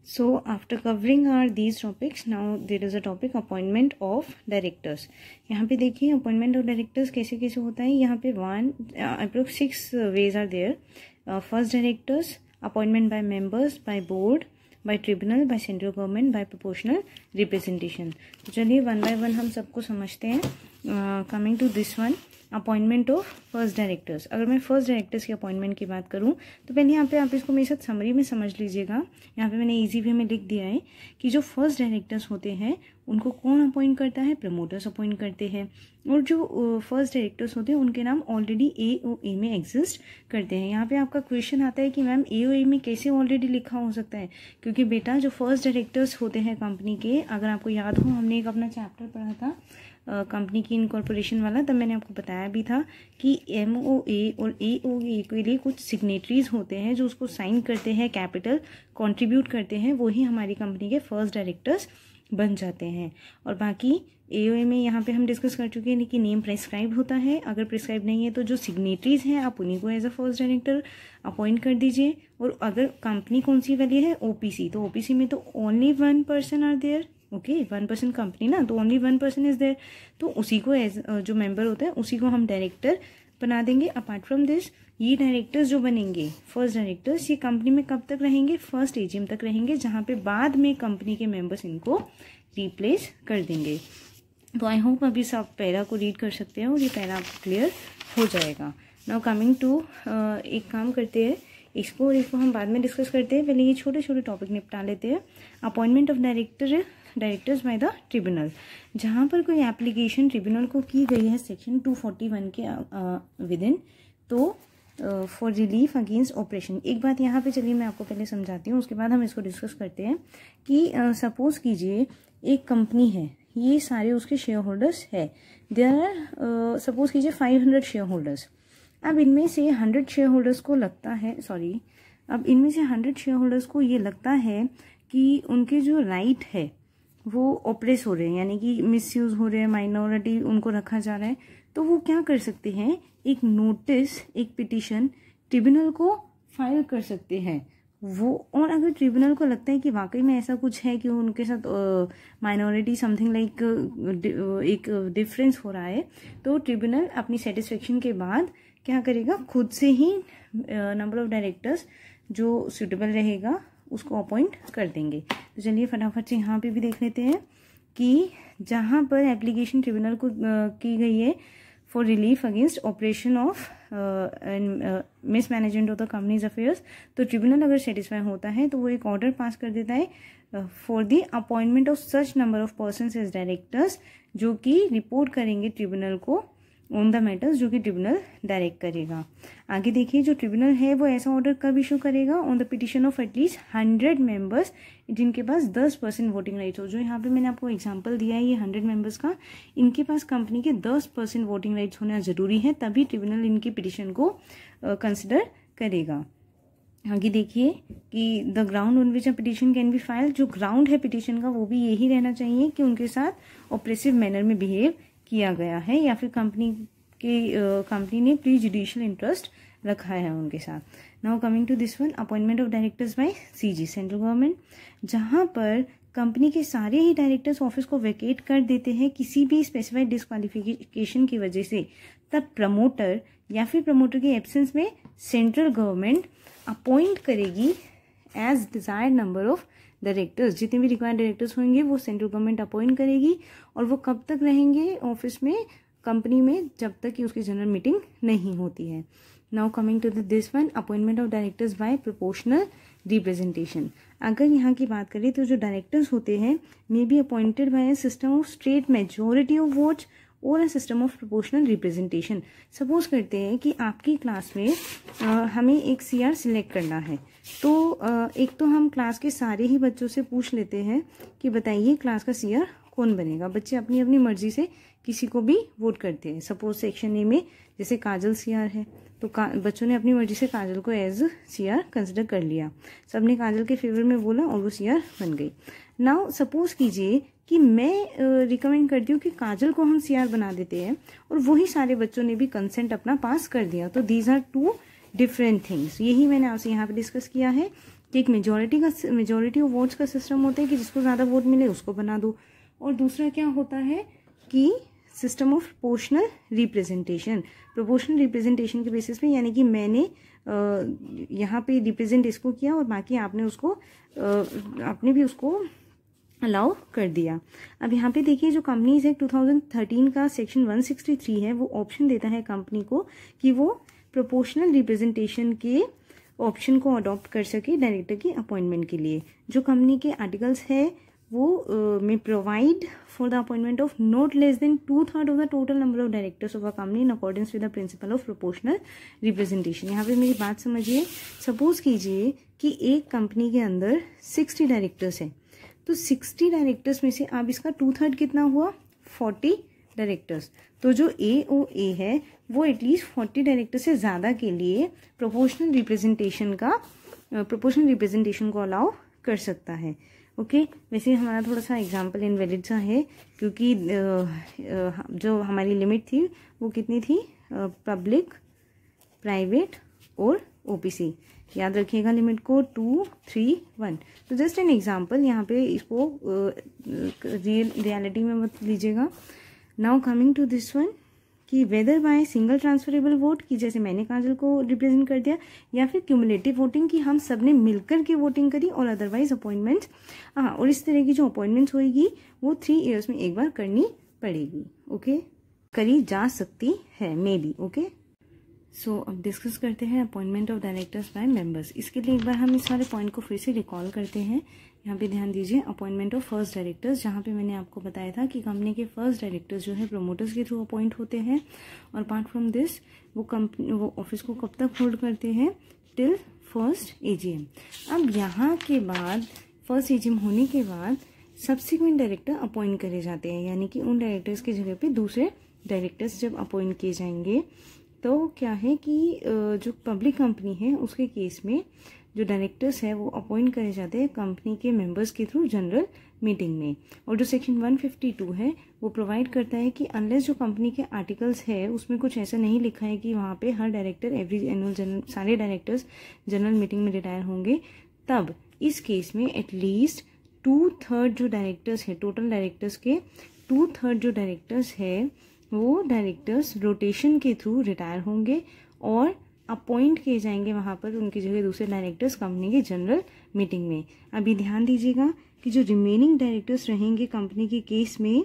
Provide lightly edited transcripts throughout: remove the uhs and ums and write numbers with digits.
So after covering our these topics, now there is a topic appointment of directors. यहाँ पे देखिए appointment of directors कैसे कैसे होता है. यहाँ पे approx 6 ways are there. First, directors appointment by members, by board, by tribunal, by central government, by proportional representation. तो चलिए वन बाय वन हम सबको समझते हैं. Coming to this one, appointment of first directors. अगर मैं फर्स्ट डायरेक्टर्स की appointment की बात करूं तो पहले यहाँ पे आप इसको मेरे साथ समरी में समझ लीजिएगा. यहाँ पे मैंने इजी वे में लिख दिया है कि जो फर्स्ट डायरेक्टर्स होते हैं उनको कौन अपॉइंट करता है, प्रमोटर्स अपॉइंट करते हैं. और जो फर्स्ट डायरेक्टर्स होते हैं उनके नाम ऑलरेडी AOA में एग्जिस्ट करते हैं. यहाँ पे आपका क्वेश्चन आता है कि मैम AOA में कैसे ऑलरेडी लिखा हो सकता है, क्योंकि बेटा जो फर्स्ट डायरेक्टर्स होते हैं कंपनी के, अगर आपको याद हो हमने एक अपना चैप्टर पढ़ा था कंपनी की इनकॉर्पोरेशन वाला, तब मैंने आपको बताया भी था कि MOA और AOA के लिए कुछ सिग्नेटरीज होते हैं जो उसको साइन करते हैं, कैपिटल कंट्रीब्यूट करते हैं, वही हमारी कंपनी के फर्स्ट डायरेक्टर्स बन जाते हैं. और बाकी AOA में यहाँ पे हम डिस्कस कर चुके हैं कि नेम प्रेस्क्राइब होता है. अगर प्रेस्क्राइब नहीं है तो जो सिग्नेटरीज हैं आप उन्हीं को as a first director appoint कर दीजिए. और अगर कंपनी कौन सी वाली है, OPC, तो OPC में तो only 1 person are there. Okay, 1% company ना, तो ओनली 1 पर्सन इज देयर, तो उसी को एज जो मेंबर होता है उसी को हम डायरेक्टर बना देंगे. अपार्ट फ्रॉम दिस, ये डायरेक्टर्स जो बनेंगे फर्स्ट डायरेक्टर्स, ये कंपनी में कब तक रहेंगे, फर्स्ट AGM तक रहेंगे, जहाँ पे बाद में कंपनी के मेंबर्स इनको रिप्लेस कर देंगे. तो आई होप अभी सब पैरा को रीड कर सकते हैं और ये पैरा आपको क्लियर हो जाएगा. नाउ कमिंग टू, एक काम करते हैं, इसको और इसको हम बाद में डिस्कस करते हैं. पहले ये छोटे छोटे टॉपिक निपटा लेते हैं. Appointment of directors bye the tribunal. जहाँ पर कोई एप्लीकेशन ट्रिब्यूनल को की गई है सेक्शन 241 के विद इन, तो फॉर रिलीफ अगेंस्ट ऑपरेशन. एक बात यहाँ पे चलिए मैं आपको पहले समझाती हूँ, उसके बाद हम इसको डिस्कस करते हैं. कि सपोज कीजिए एक कंपनी है, ये सारे उसके शेयर होल्डर्स है. देयर आर सपोज कीजिए 500 शेयर होल्डर्स. अब इनमें से 100 शेयर होल्डर्स को लगता है, अब इनमें से 100 शेयर होल्डर्स को ये लगता है कि उनके जो राइट है वो ऑपरेस हो रहे हैं, यानी कि मिसयूज हो रहे हैं, माइनॉरिटी उनको रखा जा रहा है. तो वो क्या कर सकते हैं, एक नोटिस, एक पिटीशन ट्रिब्यूनल को फाइल कर सकते हैं वो. और अगर ट्रिब्यूनल को लगता है कि वाकई में ऐसा कुछ है कि उनके साथ माइनॉरिटी समथिंग लाइक एक डिफरेंस हो रहा है, तो ट्रिब्यूनल अपनी सेटिस्फेक्शन के बाद क्या करेगा, खुद से ही नंबर ऑफ डायरेक्टर्स जो सुटेबल रहेगा उसको अपॉइंट कर देंगे. तो चलिए फटाफट से यहाँ पे भी देख लेते हैं कि जहाँ पर एप्लीकेशन ट्रिब्यूनल को की गई है for relief against operation of miss management of the companies affairs, तो ट्रिब्यूनल अगर सेटिस्फाई होता है तो वो एक ऑर्डर पास कर देता है for the appointment of such number of persons as directors, जो कि रिपोर्ट करेंगे ट्रिब्यूनल को ऑन द मैटर्स जो कि ट्रिब्यूनल डायरेक्ट करेगा. आगे देखिए, जो ट्रिब्यूनल है वो ऐसा ऑर्डर कब इशू करेगा, on the petition of at least 100 members जिनके पास 10% वोटिंग राइट्स हो. जो यहाँ पे मैंने आपको एग्जांपल दिया है ये 100 मेंबर्स का, इनके पास कंपनी के 10% वोटिंग राइट्स होना जरूरी है, तभी ट्रिब्यूनल इनकी पिटिशन को कंसिडर करेगा. आगे देखिए कि the ground on which a petition can be file. जो ग्राउंड है पिटिशन का वो भी यही रहना चाहिए कि उनके साथ ऑपरेसिव मैनर में बिहेव किया गया है, या फिर कंपनी ने प्री जुडिशियल इंटरेस्ट रखा है उनके साथ. Now coming to this one, appointment of directors by CG, central government. जहां पर कंपनी के सारे ही डायरेक्टर्स ऑफिस को वेकेट कर देते हैं किसी भी स्पेसिफाइड डिस्क्वालिफिकेशन की वजह से, तब प्रमोटर या फिर प्रमोटर के एब्सेंस में सेंट्रल गवर्नमेंट अपॉइंट करेगी as desired number of directors. जितने भी रिक्वायर्ड डायरेक्टर्स होंगे वो सेंट्रल गवर्नमेंट अपॉइंट करेगी, और वो कब तक रहेंगे ऑफिस में, कंपनी में, जब तक कि उसकी जनरल मीटिंग नहीं होती है. Now coming to this one, appointment of directors by proportional representation. अगर यहाँ की बात करें तो जो डायरेक्टर्स होते हैं may be appointed by a system of straight majority of votes और a system of proportional representation. Suppose करते हैं कि आपकी क्लास में हमें एक CR सिलेक्ट करना है, तो एक तो हम क्लास के सारे ही बच्चों से पूछ लेते हैं कि बताइए क्लास का CR कौन बनेगा. बच्चे अपनी अपनी मर्जी से किसी को भी वोट करते हैं. सपोज सेक्शन ए में जैसे काजल CR है, तो बच्चों ने अपनी मर्जी से काजल को एज CR कंसिडर कर लिया, सबने काजल के फेवर में बोला और वो CR बन गई. नाउ सपोज कीजिए कि मैं रिकमेंड करती हूँ कि काजल को हम CR बना देते हैं, और वही सारे बच्चों ने भी कंसेंट अपना पास कर दिया. तो दीज आर 2 डिफरेंट थिंग्स. यही मैंने आपसे यहाँ पे डिस्कस किया है कि एक मेजॉरिटी ऑफ वोट्स का सिस्टम होता है कि जिसको ज़्यादा वोट मिले उसको बना दो, और दूसरा क्या होता है कि system of proportional representation. Proportional representation के बेसिस पे, यानी कि मैंने यहाँ पे रिप्रेजेंट इसको किया और बाकी आपने भी उसको अलाउ कर दिया। अब यहाँ पे देखिए जो कंपनीज एक्ट 2013 का सेक्शन 163 है वो ऑप्शन देता है कंपनी को कि वो प्रोपोर्शनल रिप्रेजेंटेशन के ऑप्शन को अडॉप्ट कर सके डायरेक्टर की अपॉइंटमेंट के लिए। जो कंपनी के आर्टिकल्स है वो में provide for the appointment of not less then 2/3 of the total number of directors of a company in accordance with the principle of proportional representation. यहाँ पे मेरी बात समझिए, सपोज कीजिए कि एक कंपनी के अंदर 60 डायरेक्टर्स है, तो 60 डायरेक्टर्स में से अब इसका 2/3 कितना हुआ, 40 डायरेक्टर्स। तो जो AOA है वो एटलीस्ट 40 डायरेक्टर से ज़्यादा के लिए प्रोपोर्शनल रिप्रेजेंटेशन को अलाउ कर सकता है। ओके, वैसे हमारा थोड़ा सा एग्जाम्पल इनवैलिड सा है क्योंकि जो हमारी लिमिट थी वो कितनी थी, पब्लिक, प्राइवेट और OPC। याद रखिएगा लिमिट को 2, 3, 1। तो जस्ट एन एग्जाम्पल, यहाँ पे इसको रियलिटी में मत लीजिएगा। Now coming to this one कि whether by single transferable vote, कि जैसे मैंने काजल को रिप्रेजेंट कर दिया, या फिर क्यूमुलेटिव वोटिंग कि हम सब ने मिलकर के वोटिंग करी, और अदरवाइज अपॉइंटमेंट्स, हाँ, और इस तरह की जो अपॉइंटमेंट्स होगी वो 3 ईयर्स में एक बार करनी पड़ेगी। ओके, करी जा सकती है मे बी। ओके, सो अब डिस्कस करते हैं appointment of directors bye members. इसके लिए एक बार हम इस सारे पॉइंट को फिर से रिकॉल करते हैं। यहाँ पे ध्यान दीजिए, अपॉइंटमेंट ऑफ फर्स्ट डायरेक्टर्स, जहाँ पे मैंने आपको बताया था कि कंपनी के फर्स्ट डायरेक्टर्स जो है प्रमोटर्स के थ्रू अपॉइंट होते हैं, और अपार्ट फ्रॉम दिस वो ऑफिस को कब तक होल्ड करते हैं, टिल फर्स्ट AGM। अब यहाँ के बाद फर्स्ट AGM होने के बाद सब्सिक्वेंट डायरेक्टर अपॉइंट करे जाते हैं, यानी कि उन डायरेक्टर्स की जगह पे दूसरे डायरेक्टर्स जब अपॉइंट किए जाएंगे तो क्या है कि जो पब्लिक कंपनी है उसके केस में जो डायरेक्टर्स है वो अपॉइंट करे जाते हैं कंपनी के मेंबर्स के थ्रू जनरल मीटिंग में। और जो सेक्शन 152 है वो प्रोवाइड करता है कि अनलेस जो कंपनी के आर्टिकल्स है उसमें कुछ ऐसा नहीं लिखा है कि वहाँ पे हर डायरेक्टर एवरी एनुअल सारे डायरेक्टर्स जनरल मीटिंग में रिटायर होंगे, तब इस केस में एटलीस्ट 2/3 जो डायरेक्टर्स है, टोटल डायरेक्टर्स के 2/3 जो डायरेक्टर्स है वो डायरेक्टर्स रोटेशन के थ्रू रिटायर होंगे और अपॉइंट किए जाएंगे वहाँ पर उनकी जगह दूसरे डायरेक्टर्स कंपनी के जनरल मीटिंग में। अभी ध्यान दीजिएगा कि जो रिमेनिंग डायरेक्टर्स रहेंगे कंपनी के केस में,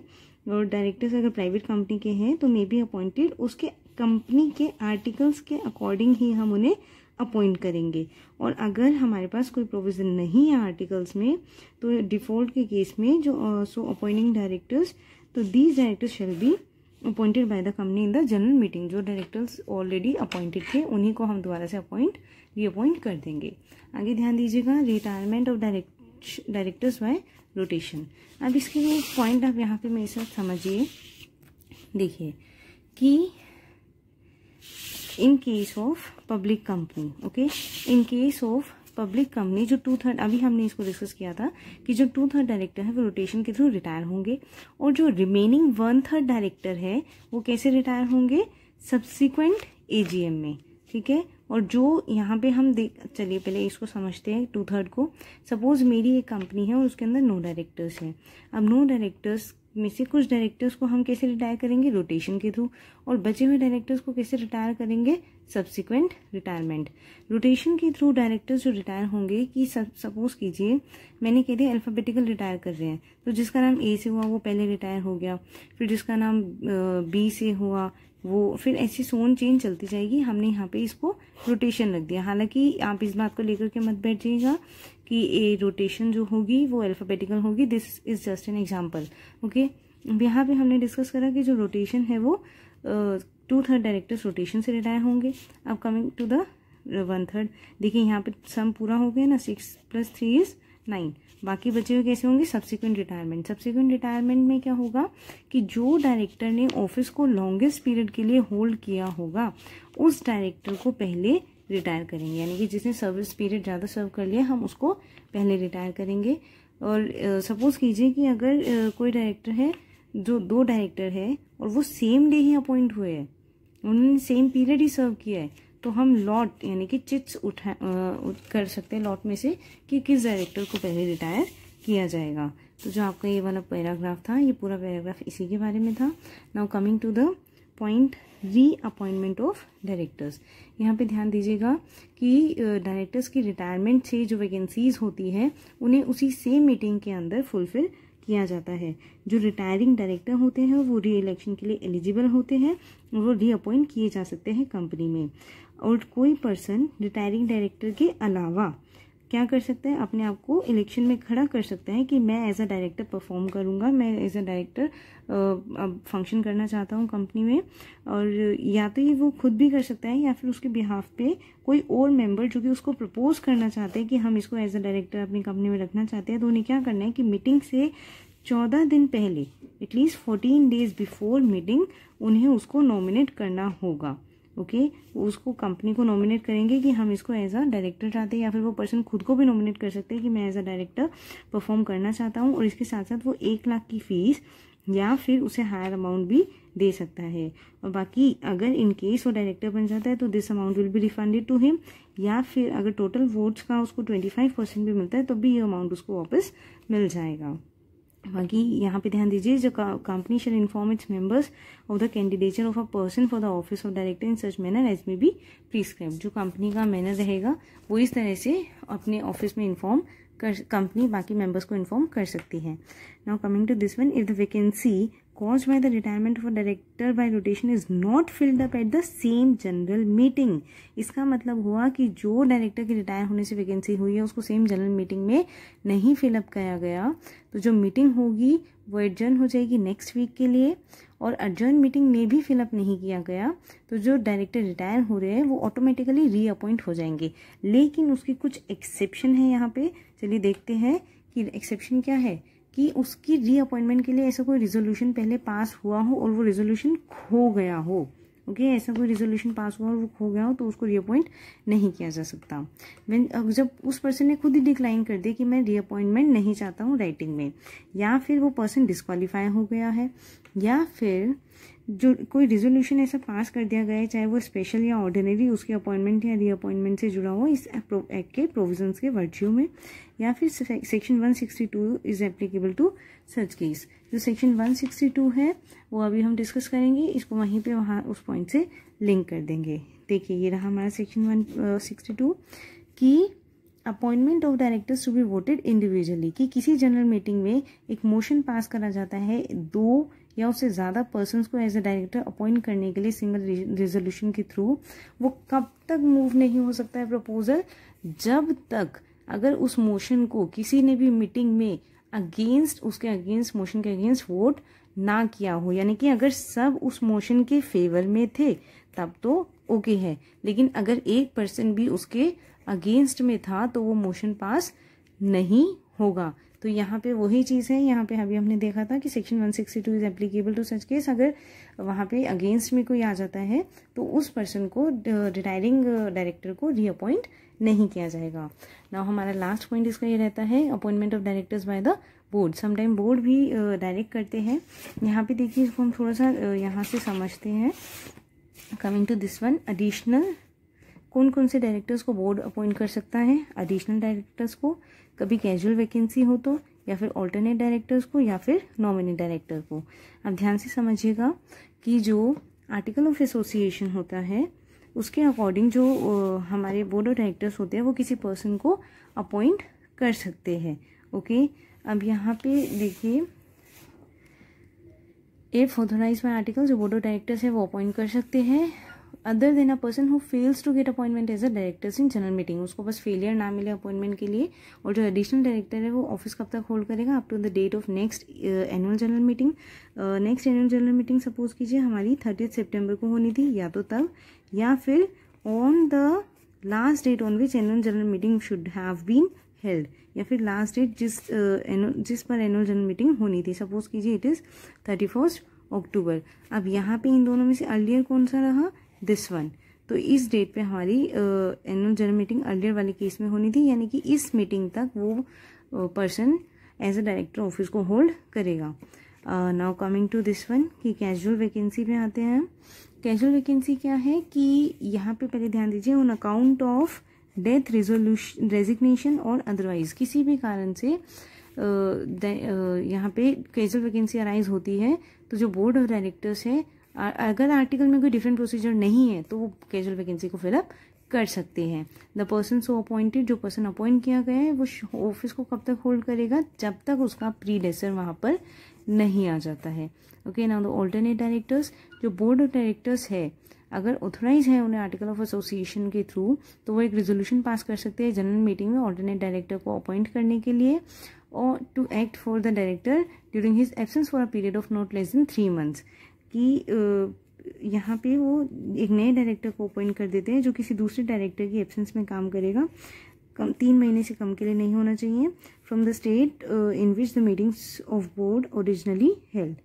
और डायरेक्टर्स अगर प्राइवेट कंपनी के हैं तो मे बी अपॉइंटेड उसके कंपनी के आर्टिकल्स के अकॉर्डिंग ही हम उन्हें अपॉइंट करेंगे। और अगर हमारे पास कोई प्रोविजन नहीं है आर्टिकल्स में तो डिफॉल्ट के केस में जो सो अपॉइंटिंग डायरेक्टर्स, तो these directors shall be appointed by the company in the general meeting. जो डायरेक्टर्स ऑलरेडी अपॉइंटेड थे उन्हीं को हम दोबारा से रीअपॉइंट कर देंगे। आगे ध्यान दीजिएगा, retirement of directors bye rotation. अब इसके लिए एक पॉइंट आप यहाँ पे मेरे साथ समझिए, देखिए कि in case of public company, okay, in case of public company जो 2/3, अभी हमने इसको डिस्कस किया था कि जो 2/3 डायरेक्टर है वो रोटेशन के थ्रू रिटायर होंगे, और जो रिमेनिंग 1/3 डायरेक्टर है वो कैसे रिटायर होंगे, सब्सिक्वेंट AGM में। ठीक है, और जो यहाँ पे हम चलिए पहले इसको समझते हैं 2/3 को। सपोज मेरी एक कंपनी है और उसके अंदर 9 डायरेक्टर्स हैं। अब 9 डायरेक्टर्स में से कुछ डायरेक्टर्स को हम कैसे रिटायर करेंगे, रोटेशन के थ्रू, और बचे हुए डायरेक्टर्स को कैसे रिटायर करेंगे, सब्सिक्वेंट रिटायरमेंट। रोटेशन के थ्रू डायरेक्टर्स जो रिटायर होंगे, कि सपोज कीजिए मैंने कह दिया अल्फाबेटिकल रिटायर कर रहे हैं, तो जिसका नाम A से हुआ वो पहले रिटायर हो गया, फिर जिसका नाम B से हुआ वो, फिर ऐसी सोन चेन चलती जाएगी। हमने यहाँ पे इसको रोटेशन रख दिया। हालांकि आप इस बात को लेकर के मत बैठ जाइएगा कि ए रोटेशन जो होगी वो अल्फाबेटिकल होगी, this is just an example. Okay, यहाँ पे हमने डिस्कस करा कि जो रोटेशन है वो 2/3 डायरेक्टर्स रोटेशन से रिटायर होंगे। अब कमिंग टू द 1/3, देखिए यहाँ पे सम पूरा हो गया ना, 6 + 3 = 9। बाकी बचे हुए कैसे होंगे, सब्सिक्वेंट रिटायरमेंट। सब्सिक्वेंट रिटायरमेंट में क्या होगा कि जो डायरेक्टर ने ऑफिस को लॉन्गेस्ट पीरियड के लिए होल्ड किया होगा उस डायरेक्टर को पहले रिटायर करेंगे, यानी कि जिसने सर्विस पीरियड ज़्यादा सर्व कर लिया हम उसको पहले रिटायर करेंगे। और सपोज कीजिए कि अगर कोई डायरेक्टर है, जो 2 डायरेक्टर है और वो सेम डे ही अपॉइंट हुए हैं, उन्होंने सेम पीरियड ही सर्व किया है, तो हम लॉट यानी कि चिट्स कर सकते हैं लॉट में से कि किस डायरेक्टर को पहले रिटायर किया जाएगा। तो जो आपका ये वाला पैराग्राफ था, ये पूरा पैराग्राफ इसी के बारे में था। Now coming to the point reappointment of directors. यहाँ पे ध्यान दीजिएगा कि डायरेक्टर्स की रिटायरमेंट से जो वैकेंसीज होती है उन्हें उसी सेम मीटिंग के अंदर फुलफिल किया जाता है। जो रिटायरिंग डायरेक्टर होते हैं वो री इलेक्शन के लिए एलिजिबल होते हैं और वो रीअपॉइंट किए जा सकते हैं कंपनी में। और कोई पर्सन रिटायरिंग डायरेक्टर के अलावा क्या कर सकता है, अपने आप को इलेक्शन में खड़ा कर सकता है कि मैं एज अ डायरेक्टर परफॉर्म करूंगा, मैं एज अ डायरेक्टर फंक्शन करना चाहता हूं कंपनी में। और या तो ये वो खुद भी कर सकता है या फिर उसके बिहाफ पे कोई और मेंबर जो कि उसको प्रपोज करना चाहते हैं कि हम इसको एज अ डायरेक्टर अपनी कंपनी में रखना चाहते हैं, तो उन्हें क्या करना है कि मीटिंग से 14 दिन पहले, एटलीस्ट 14 डेज बिफोर मीटिंग, उन्हें उसको नॉमिनेट करना होगा। ओके, उसको कंपनी को नॉमिनेट करेंगे कि हम इसको एज अ डायरेक्टर चाहते हैं, या फिर वो पर्सन खुद को भी नॉमिनेट कर सकते हैं कि मैं एज अ डायरेक्टर परफॉर्म करना चाहता हूँ। और इसके साथ साथ वो 1 लाख की फीस या फिर उसे हायर अमाउंट भी दे सकता है। और बाकी अगर इन केस वो डायरेक्टर बन जाता है तो this amount will be refunded to him, या फिर अगर टोटल वोट्स का उसको 25% भी मिलता है तो भी ये अमाउंट उसको वापस मिल जाएगा। बाकी यहाँ पे ध्यान दीजिए, जो company shall inform its members of the candidature of a person for the office of director in such manner as may be prescribe. जो कंपनी का मैनर रहेगा वो इस तरह से अपने ऑफिस में इन्फॉर्म कंपनी बाकी मेंबर्स को इन्फॉर्म कर सकती है। Now coming to this one, if the vacancy caused by the retirement of a director by rotation is not filled up at the same general meeting। इसका मतलब हुआ कि जो डायरेक्टर के रिटायर होने से वैकेंसी हुई है उसको सेम जनरल मीटिंग में नहीं फिलअप किया गया, तो जो मीटिंग होगी वो एडजर्न हो जाएगी नेक्स्ट वीक के लिए। और एडजर्न मीटिंग में भी फिलअप नहीं किया गया तो जो डायरेक्टर रिटायर हो रहे हैं वो ऑटोमेटिकली रीअपॉइंट हो जाएंगे। लेकिन उसकी कुछ एक्सेप्शन है यहाँ पे, चलिए देखते हैं कि एक्सेप्शन क्या है। कि उसकी रीअपॉइंटमेंट के लिए ऐसा कोई रिजोल्यूशन पहले पास हुआ हो और वो रिजोल्यूशन खो गया हो। ओके, ऐसा कोई रिजोल्यूशन पास हुआ और वो खो गया हो तो उसको रीअपॉइंट नहीं किया जा सकता। जब उस पर्सन ने खुद ही डिक्लाइन कर दिया कि मैं रीअपॉइंटमेंट नहीं चाहता हूँ राइटिंग में, या फिर वो पर्सन डिस्क्वालीफाई हो गया है, या फिर जो कोई रिजोल्यूशन ऐसा पास कर दिया गया है चाहे वो स्पेशल या ऑर्डिनरी, उसकी अपॉइंटमेंट या रीअपॉइंटमेंट से जुड़ा हुआ इस एक्ट के प्रोविजंस के वर्च्यू में, या फिर section 162 is applicable to such case. जो सेक्शन 162 है वो अभी हम डिस्कस करेंगे, इसको वहीं पे वहाँ उस पॉइंट से लिंक कर देंगे। देखिए ये रहा हमारा सेक्शन 162 की appointment of directors to be voted individually, कि किसी जनरल मीटिंग में एक मोशन पास करा जाता है 2 या उससे ज़्यादा पर्सन्स को एज अ डायरेक्टर अपॉइंट करने के लिए सिंगल रिजोल्यूशन के थ्रू। वो कब तक मूव नहीं हो सकता है प्रपोजल, जब तक अगर उस मोशन को किसी ने भी मीटिंग में उसके अगेंस्ट मोशन के अगेंस्ट वोट ना किया हो। यानी कि अगर सब उस मोशन के फेवर में थे तब तो ओके है, लेकिन अगर एक पर्सन भी उसके अगेंस्ट में था तो वो मोशन पास नहीं होगा। तो यहाँ पे वही चीज़ है, यहाँ पे अभी हमने देखा था कि section 162 is applicable to such case. अगर वहाँ पे अगेंस्ट में कोई आ जाता है तो उस पर्सन को, रिटायरिंग डायरेक्टर को रीअपॉइंट नहीं किया जाएगा। नाउ हमारा लास्ट पॉइंट इसका ये रहता है appointment of directors by the board. Sometime board भी डायरेक्ट करते हैं। यहाँ पे देखिए इसको हम थोड़ा सा यहाँ से समझते हैं। Coming to this one, additional कौन कौन से डायरेक्टर्स को बोर्ड अपॉइंट कर सकता है। एडिशनल डायरेक्टर्स को, कभी कैजुअल वैकेंसी हो तो, या फिर ऑल्टरनेट डायरेक्टर्स को, या फिर नॉमिनी डायरेक्टर को। अब ध्यान से समझिएगा कि जो आर्टिकल ऑफ एसोसिएशन होता है उसके अकॉर्डिंग जो हमारे बोर्ड ऑफ डायरेक्टर्स होते हैं वो किसी पर्सन को अपॉइंट कर सकते हैं। ओके, अब यहाँ पे देखिए, इफ ऑथोराइज बाय आर्टिकल, जो बोर्ड ऑफ डायरेक्टर्स है वो अपॉइंट कर सकते हैं other than a person who fails to get appointment as a directors in general meeting. उसको बस फेलियर ना मिले अपॉइंटमेंट के लिए। और जो एडिशनल डायरेक्टर है वो ऑफिस कब तक होल्ड करेगा, up to the date of next annual general meeting. Next annual general meeting suppose कीजिए हमारी 30 सितंबर को होनी थी, या तो तब या फिर on the last date on which annual general meeting should have been held, या फिर लास्ट डेट जिस पर एनुअल जनरल मीटिंग होनी थी। सपोज कीजिए इट इज 31 अक्टूबर। अब यहाँ पे इन दोनों में से अर्लियर कौन सा रहा, दिस वन। तो इस डेट पे हमारी एनुअल जनरल मीटिंग अर्लियर वाले केस में होनी थी, यानी कि इस मीटिंग तक वो person as a director office को होल्ड करेगा। Now coming to this one कि कैजुअल वैकेंसी पे आते हैं। कैजुअल वैकेंसी क्या है कि यहाँ पे पहले ध्यान दीजिए, on account of death, resignation और अदरवाइज किसी भी कारण से यहाँ पे कैजुअल वैकेंसी अराइज होती है, तो जो बोर्ड ऑफ डायरेक्टर्स है, अगर आर्टिकल में कोई डिफरेंट प्रोसीजर नहीं है तो वो कैजुअल वैकेंसी को फिलअप कर सकते हैं। द पर्सन सो अपॉइंटेड, जो पर्सन अपॉइंट किया गया है वो ऑफिस को कब तक होल्ड करेगा, जब तक उसका प्रीडेसर वहाँ पर नहीं आ जाता है। Okay, now the alternate directors, जो बोर्ड ऑफ डायरेक्टर्स है अगर ऑथोराइज है उन्हें आर्टिकल ऑफ एसोसिएशन के थ्रू, तो वो एक रेजोल्यूशन पास कर सकते हैं जनरल मीटिंग में ऑल्टरनेट डायरेक्टर को अपॉइंट करने के लिए, और to act for the director during his absence for a period of not less than 3 months, कि यहाँ पे वो एक नए डायरेक्टर को अपॉइंट कर देते हैं जो किसी दूसरे डायरेक्टर की एब्सेंस में काम करेगा, 3 महीने से कम के लिए नहीं होना चाहिए, from the state in which the meetings of board originally held.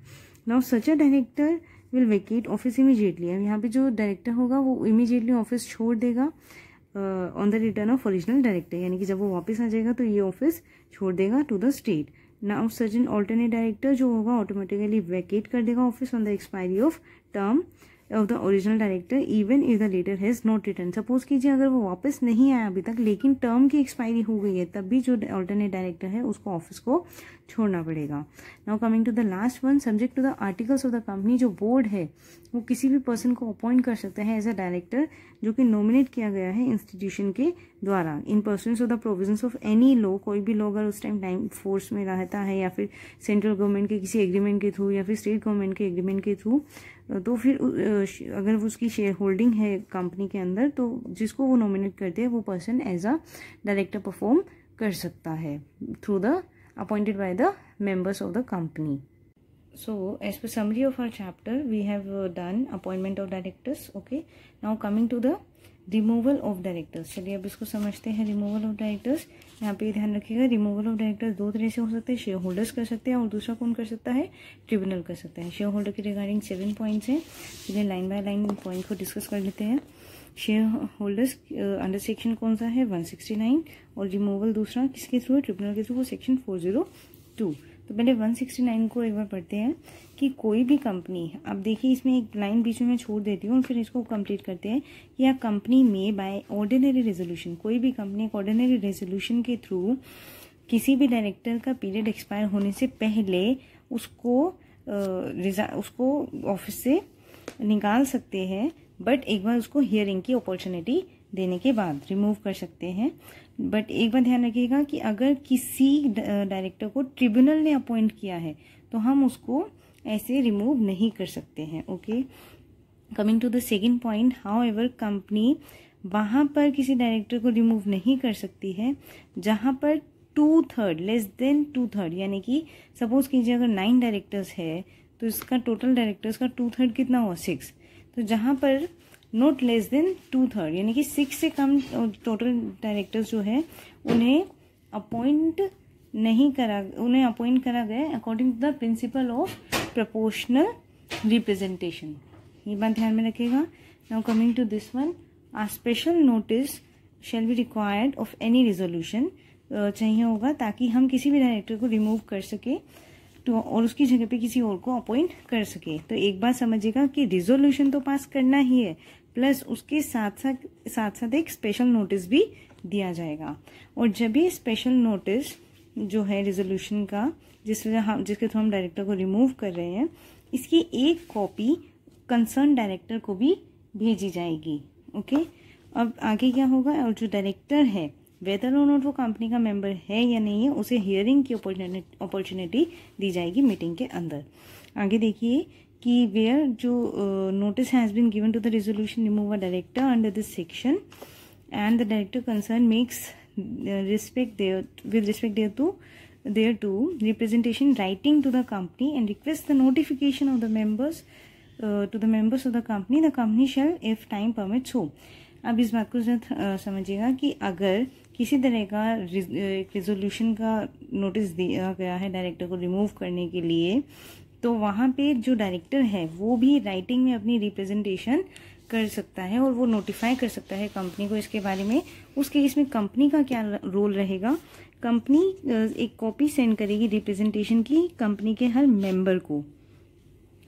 Now such a director will vacate office immediately. अब यहाँ पे जो डायरेक्टर होगा वो इमीडिएटली ऑफिस छोड़ देगा on the return of original director, यानी कि जब वो वापस आ जाएगा तो ये ऑफिस छोड़ देगा to the state. Now such an alternate director जो होगा ऑटोमेटिकली वैकेट कर देगा office on the expiry of term of the original director even if the latter has not return. Suppose कीजिए अगर वो वापस नहीं आया अभी तक लेकिन टर्म की एक्सपायरी हो गई है, तब भी जो ऑल्टरनेट डायरेक्टर है उसको ऑफिस को छोड़ना पड़ेगा। Now coming to the last one, subject to the articles of the company, जो बोर्ड है वो किसी भी पर्सन को अपॉइंट कर सकता है एज अ डायरेक्टर जो कि नॉमिनेट किया गया है इंस्टीट्यूशन के द्वारा, in pursuance of the provisions of any law. कोई भी लॉ अगर उस टाइम फोर्स में रहता है या फिर सेंट्रल गवर्नमेंट के किसी एग्रीमेंट के थ्रू या फिर स्टेट गवर्नमेंट के एग्रीमेंट के थ्रू, तो फिर अगर उसकी शेयर होल्डिंग है कंपनी के अंदर तो जिसको वो नॉमिनेट करते हैं वो person as a director perform कर सकता है through the appointed by the members of the company. So as per summary of our chapter we have done appointment of directors. Okay, now coming to the removal of directors. चलिए अब इसको समझते हैं। removal of directors, यहाँ पे ध्यान रखिएगा removal of directors 2 तरह से हो सकते हैं, शेयर होल्डर्स कर सकते हैं और दूसरा कौन कर सकता है, ट्रिब्यूनल कर सकता है। शेयर होल्डर के रिगार्डिंग 7 पॉइंट्स हैं, चलिए लाइन बाय लाइन पॉइंट को डिस्कस कर लेते हैं। शेयर होल्डर्स अंडर सेक्शन कौन सा है, 169, और रिमूवल दूसरा किसके थ्रू है, ट्रिब्यूनल के थ्रू, वो सेक्शन 402। तो पहले 169 को एक बार पढ़ते हैं कि कोई भी कंपनी, अब देखिए इसमें एक लाइन बीच में मैं छोड़ देती हूँ और फिर इसको कंप्लीट करते हैं कि यह कंपनी में बाय ऑर्डिनरी रेजोल्यूशन, कोई भी कंपनी एक ऑर्डिनरी रेजोल्यूशन के थ्रू किसी भी डायरेक्टर का पीरियड एक्सपायर होने से पहले उसको ऑफिस से निकाल सकते हैं, बट एक बार उसको हियरिंग की अपॉर्चुनिटी देने के बाद रिमूव कर सकते हैं। बट एक बार ध्यान रखिएगा कि अगर किसी डायरेक्टर को ट्रिब्यूनल ने अपॉइंट किया है तो हम उसको ऐसे रिमूव नहीं कर सकते हैं। Okay, coming to the second point, however company वहाँ पर किसी डायरेक्टर को रिमूव नहीं कर सकती है जहाँ पर 2/3 लेस देन 2/3, यानी कि सपोज कीजिए अगर 9 डायरेक्टर्स है तो इसका टोटल डायरेक्टर्स का 2/3 कितना हुआ, 6। तो जहाँ पर नॉट लेस देन 2/3 यानी कि 6 से कम टोटल डायरेक्टर्स जो है उन्हें अपॉइंट करा गया according to the principle of proportional representation. ये बात ध्यान में रखिएगा। Now coming to this one, a special notice shall be required of any resolution, चाहिए होगा ताकि हम किसी भी डायरेक्टर को रिमूव कर सके तो और उसकी जगह पे किसी और को अपॉइंट कर सके। तो एक बात समझिएगा कि रिजोल्यूशन तो पास करना ही है, प्लस उसके साथ साथ एक स्पेशल नोटिस भी दिया जाएगा। और जब ये स्पेशल नोटिस जो है रिजोल्यूशन का जिसके थ्रू हम डायरेक्टर को रिमूव कर रहे हैं, इसकी एक कॉपी कंसर्न डायरेक्टर को भी भेजी जाएगी। ओके, अब आगे क्या होगा, और जो डायरेक्टर है वेदर और नॉट वो कंपनी का मेंबर है या नहीं है, उसे हियरिंग की अपॉर्चुनिटी दी जाएगी मीटिंग के अंदर। आगे देखिए कि वेयर जो notice has been given to the resolution remove a director under this section and the director concern makes with respect thereto representation writing to the company and request the notification of the members to the members of the company shall if time permits हो। अब इस बात को समझिएगा कि अगर किसी तरह का रिजोल्यूशन का नोटिस दिया गया है डायरेक्टर को रिमूव करने के लिए, तो वहाँ पे जो डायरेक्टर है वो भी राइटिंग में अपनी रिप्रेजेंटेशन कर सकता है और वो नोटिफाई कर सकता है कंपनी को इसके बारे में। उस केस में कंपनी का क्या रोल रहेगा, कंपनी एक कॉपी सेंड करेगी रिप्रेजेंटेशन की कंपनी के हर मेंबर को,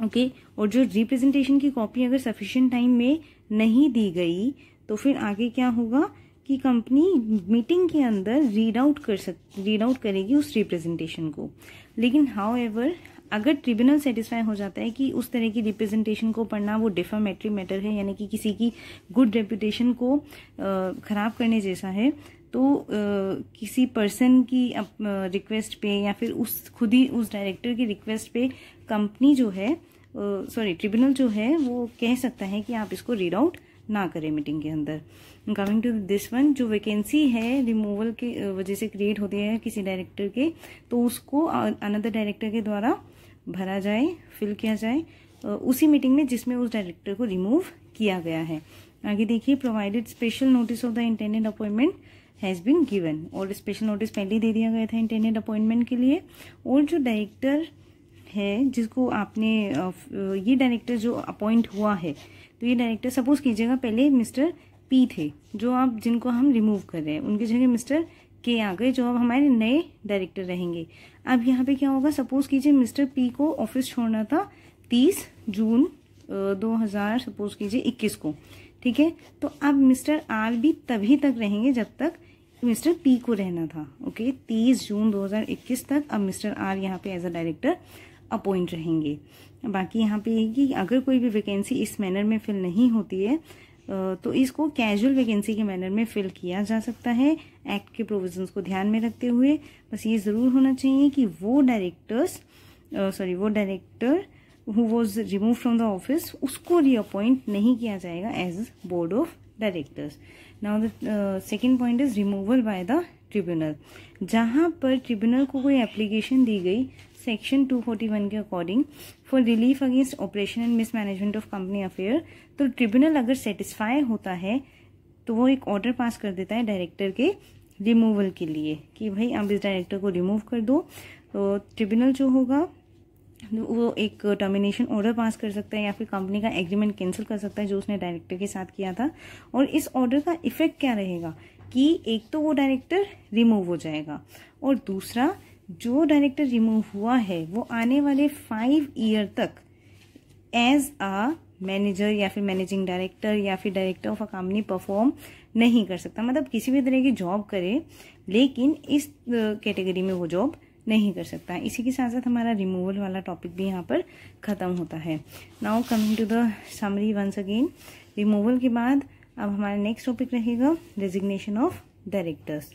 ओके और जो रिप्रेजेंटेशन की कॉपी अगर सफिशिएंट टाइम में नहीं दी गई तो फिर आगे क्या होगा कि कंपनी मीटिंग के अंदर रीड आउट करेगी उस रिप्रेजेंटेशन को। लेकिन हाउएवर अगर ट्रिब्यूनल सेटिस्फाई हो जाता है कि उस तरह की रिप्रेजेंटेशन को पढ़ना वो डिफेमेटरी मैटर है, यानी कि किसी की गुड रेपुटेशन को खराब करने जैसा है, तो किसी पर्सन की रिक्वेस्ट पे या फिर खुद ही उस डायरेक्टर की रिक्वेस्ट पे कंपनी जो है ट्रिब्यूनल जो है वो कह सकता है कि आप इसको रीड आउट ना करें मीटिंग के अंदर। कमिंग टू दिस वन, जो वैकेंसी है रिमूवल के वजह से क्रिएट होती है किसी डायरेक्टर के, तो उसको अनदर डायरेक्टर के द्वारा भरा जाए, फिल किया जाए उसी मीटिंग में जिसमें उस डायरेक्टर को रिमूव किया गया है। आगे देखिए, provided special notice of the intended appointment has been given, और स्पेशल नोटिस पहले ही दे दिया गया था इंटेंडेड अपॉइंटमेंट के लिए। और जो डायरेक्टर है जिसको आपने ये डायरेक्टर जो अपॉइंट हुआ है, तो ये डायरेक्टर सपोज कीजिएगा पहले मिस्टर पी थे जिनको हम रिमूव कर रहे हैं, उनकी जगह मिस्टर के आ गए जो अब हमारे नए डायरेक्टर रहेंगे। अब यहाँ पे क्या होगा, सपोज कीजिए मिस्टर पी को ऑफिस छोड़ना था 30 जून 2000 सपोज कीजिए 21 को, ठीक है। तो अब मिस्टर आर भी तभी तक रहेंगे जब तक मिस्टर पी को रहना था। ओके, 30 जून 2021 तक अब मिस्टर आर यहाँ पे एज अ डायरेक्टर अपॉइंट रहेंगे। बाकी यहाँ पे है कि अगर कोई भी वैकेंसी इस मैनर में फिल नहीं होती है तो इसको कैजुअल वैकेंसी के मैनर में फिल किया जा सकता है, एक्ट के प्रोविजंस को ध्यान में रखते हुए। बस ये ज़रूर होना चाहिए कि वो director who was remove from the office उसको रीअपॉइंट नहीं किया जाएगा as board of directors. Now the second point is removal by the tribunal. जहां पर ट्रिब्यूनल को कोई एप्लीकेशन दी गई सेक्शन 241 के according for relief against operation and mismanagement of company affair, तो ट्रिब्यूनल अगर सेटिस्फाई होता है तो वो एक ऑर्डर पास कर देता है डायरेक्टर के रिमूवल के लिए कि भाई अब इस डायरेक्टर को रिमूव कर दो। तो ट्रिब्यूनल जो होगा वो एक टर्मिनेशन ऑर्डर पास कर सकता है या फिर कंपनी का एग्रीमेंट कैंसिल कर सकता है जो उसने डायरेक्टर के साथ किया था। और इस ऑर्डर का इफेक्ट क्या रहेगा कि एक तो वो डायरेक्टर रिमूव हो जाएगा, और दूसरा जो डायरेक्टर रिमूव हुआ है वो आने वाले 5 ईयर तक एज अ मैनेजर या फिर मैनेजिंग डायरेक्टर या फिर director of a company perform नहीं कर सकता। मतलब किसी भी तरह की जॉब करे लेकिन इस कैटेगरी में वो जॉब नहीं कर सकता। इसी के साथ साथ हमारा रिमूवल वाला टॉपिक भी यहाँ पर खत्म होता है। Now coming to the summary once again, removal के बाद अब हमारा नेक्स्ट टॉपिक रहेगा रेजिग्नेशन ऑफ डायरेक्टर्स।